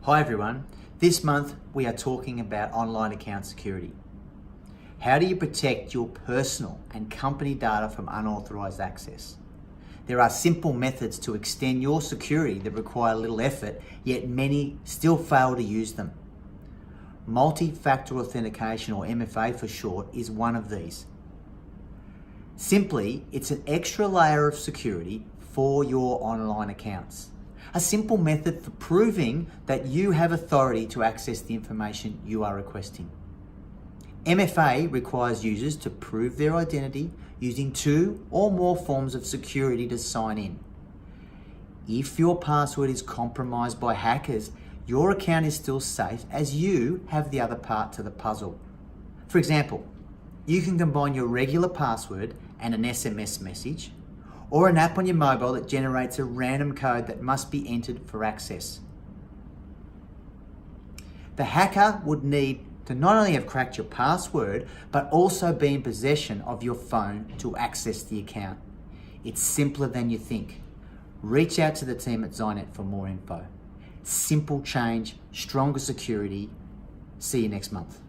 Hi everyone, this month we are talking about online account security. How do you protect your personal and company data from unauthorized access? There are simple methods to extend your security that require little effort, yet many still fail to use them. Multifactor Authentication, or MFA for short, is one of these. Simply, it's an extra layer of security for your online accounts. A simple method for proving that you have authority to access the information you are requesting. MFA requires users to prove their identity using 2 or more forms of security to sign in. If your password is compromised by hackers, your account is still safe as you have the other part to the puzzle. For example, you can combine your regular password and an SMS message, or an app on your mobile that generates a random code that must be entered for access. The hacker would need to not only have cracked your password, but also be in possession of your phone to access the account. It's simpler than you think. Reach out to the team at Zynet for more info. Simple change, stronger security. See you next month.